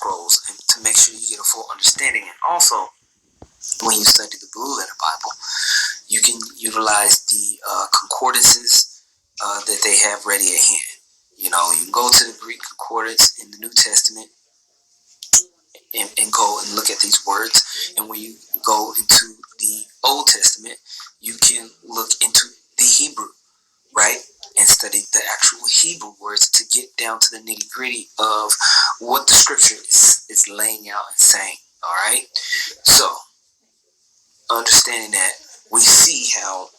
scrolls and to make sure you get a full understanding. And also, when you study the Blue Letter Bible, you can utilize the concordances that they have ready at hand. You can go to the Greek concordance in the New Testament and go and look at these words. And when you go into the Old Testament, you can look into the Hebrew, right? And study the actual Hebrew words to get down to the nitty gritty of what the scripture is laying out and saying. All right. So, understanding that, we see how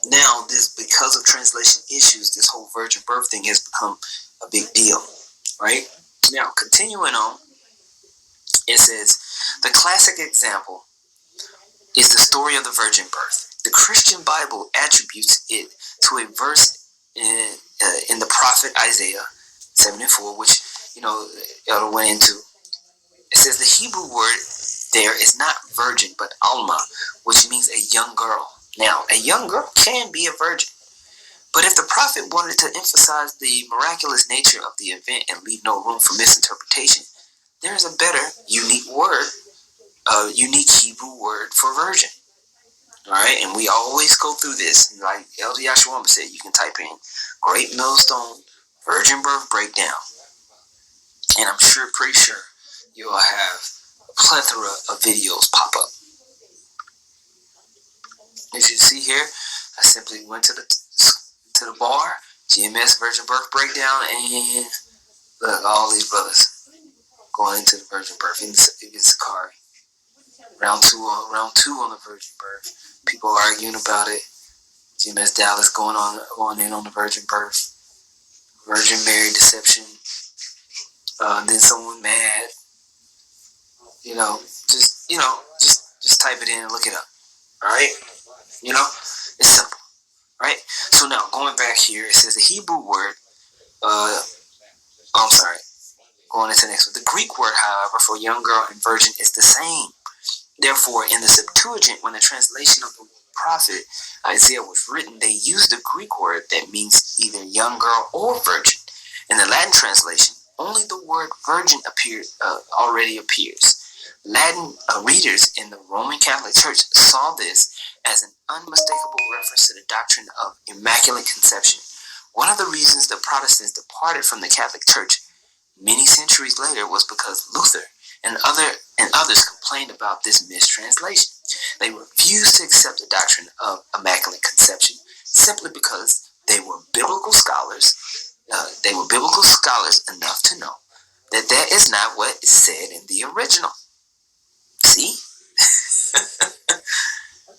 now because of translation issues, this whole virgin birth thing has become a big deal, right? Now, continuing on, it says, the classic example is the story of the virgin birth. The Christian Bible attributes it to a verse in the prophet Isaiah 7:4, which, Elder went into. It says the Hebrew word there is not virgin, but alma, which means a young girl. Now, a young girl can be a virgin, but if the prophet wanted to emphasize the miraculous nature of the event and leave no room for misinterpretation, there is a better, unique Hebrew word for virgin. All right, and we always go through this. Like Elder Yashua said, you can type in Great Millstone Virgin Birth Breakdown, and I'm pretty sure you'll have a plethora of videos pop up. As you see here, I simply went to the bar, GMS Virgin Birth Breakdown, and look, all these brothers going into the Virgin Birth. Even Sakari. Round two on the Virgin Birth. People arguing about it. GMS Dallas going in on the Virgin Birth. Virgin Mary deception. Then someone mad. Just type it in and look it up. Alright? It's simple. Right? So now, going back here, it says the Hebrew word, going into the next one. The Greek word, however, for young girl and virgin is the same. Therefore, in the Septuagint, when the translation of the prophet Isaiah was written, they used the Greek word that means either young girl or virgin. In the Latin translation, only the word virgin already appears. Latin readers in the Roman Catholic Church saw this as an unmistakable reference to the doctrine of Immaculate Conception. One of the reasons the Protestants departed from the Catholic Church many centuries later was because Luther and others complained about this mistranslation. They refused to accept the doctrine of Immaculate Conception simply because they were biblical scholars. They were biblical scholars enough to know that that is not what is said in the original. See?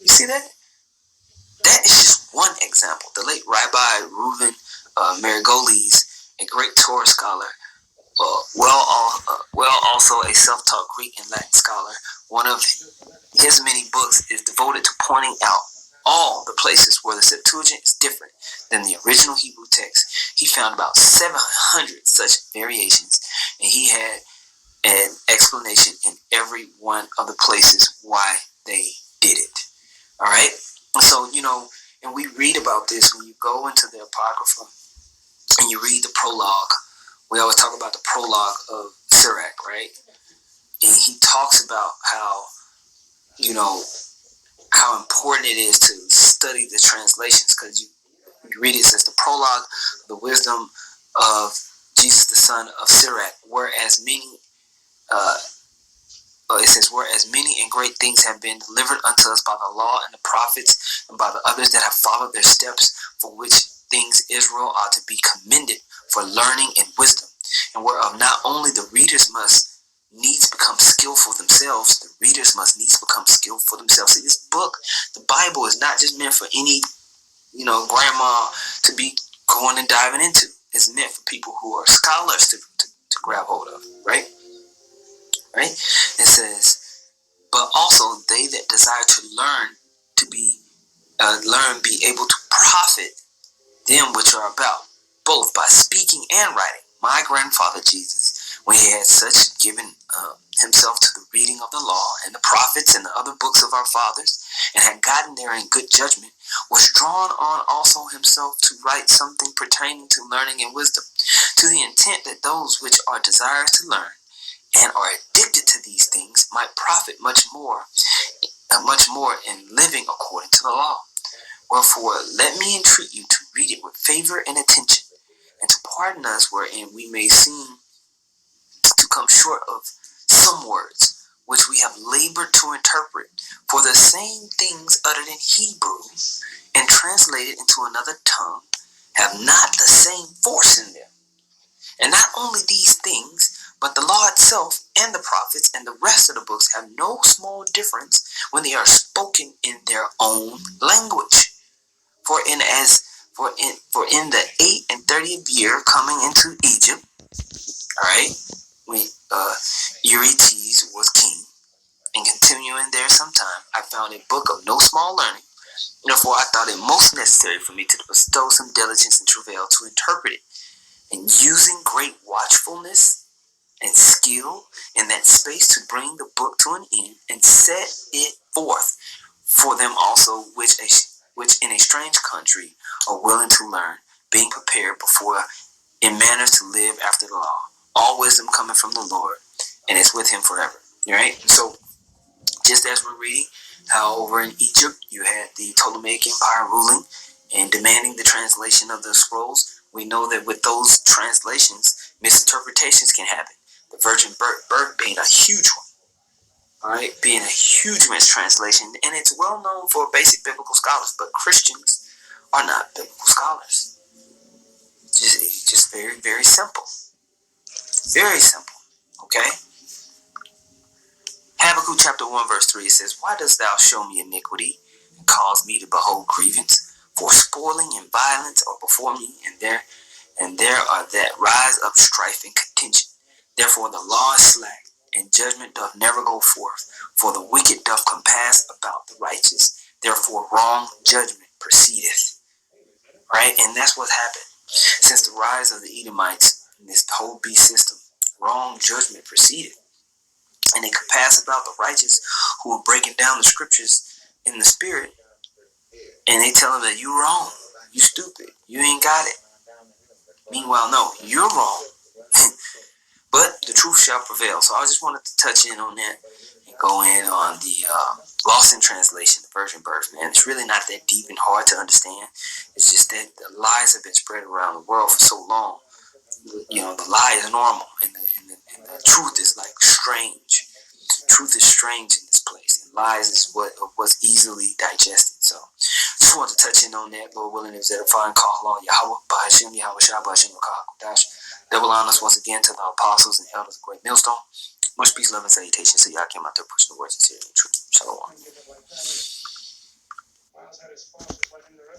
You see that? That is just one example. The late Rabbi Reuven Marigolese, a great Torah scholar, also a self-taught Greek and Latin scholar. One of his many books is devoted to pointing out all the places where the Septuagint is different than the original Hebrew text. He found about 700 such variations, and he had an explanation in every one of the places why they did it. All right? So, and we read about this when you go into the Apocrypha and you read the prologue. We always talk about the prologue of Sirach, right? And he talks about how important it is to study the translations, because you read it says the prologue, the wisdom of Jesus the son of Sirach, whereas many and great things have been delivered unto us by the law and the prophets and by the others that have followed their steps, for which things Israel ought to be commended for learning and wisdom, and whereof not only the readers must needs become skillful themselves, the readers must needs become skillful themselves. See, this book, the Bible, is not just meant for any, grandma to be going and diving into. It's meant for people who are scholars to grab hold of, right? Right? It says, but also they that desire to learn be able to profit them which are about, both by speaking and writing. My grandfather Jesus, when he had such given himself to the reading of the law and the prophets and the other books of our fathers, and had gotten there in good judgment, was drawn on also himself to write something pertaining to learning and wisdom, to the intent that those which are desirous to learn and are addicted to these things might profit much more in living according to the law. Wherefore, let me entreat you to read it with favor and attention, and to pardon us wherein we may seem to come short of some words, which we have labored to interpret. For the same things uttered in Hebrew and translated into another tongue have not the same force in them. And not only these things, but the law itself and the prophets and the rest of the books have no small difference when they are spoken in their own language. For in the 38th year coming into Egypt, all right, when Eurytes was king, and continuing there some time, I found a book of no small learning. Therefore, I thought it most necessary for me to bestow some diligence and travail to interpret it, and using great watchfulness and skill in that space to bring the book to an end and set it forth for them also which in a strange country are willing to learn, being prepared before in manners to live after the law. All wisdom coming from the Lord, and it's with him forever. All right? So, just as we're reading how over in Egypt you had the Ptolemaic Empire ruling and demanding the translation of the scrolls, we know that with those translations, misinterpretations can happen. The virgin birth being a huge one. All right, being a huge mistranslation, and it's well known for basic biblical scholars, but Christians are not biblical scholars. Just very, very simple. Very simple. Okay? Habakkuk chapter 1 verse 3 says, Why dost thou show me iniquity and cause me to behold grievance? For spoiling and violence are before me, and there are that rise up strife and contention. Therefore the law is slack, and judgment doth never go forth. For the wicked doth compass about the righteous. Therefore wrong judgment proceedeth. Right? And that's what happened. Since the rise of the Edomites in this whole beast system, wrong judgment proceeded. And they compass about the righteous who are breaking down the scriptures in the spirit. And they tell them that you're wrong. You stupid. You ain't got it. Meanwhile, no, you're wrong. But the truth shall prevail. So I just wanted to touch in on that and go in on the lost in translation, the virgin birth, man. It's really not that deep and hard to understand. It's just that the lies have been spread around the world for so long. You know, the lie is normal, and the truth is like strange. Truth is strange in this place, and lies is what's easily digested. So, just wanted to touch in on that. Lord willing, is that a fine call on Yahweh, Bahashim, Yahweh Shah, Bahashim, Kodash. Double honors once again to the apostles and elders of Great Millstone. Much peace, love, and salutation. So y'all came out there pushing the words of sincerity and truth. Shalom.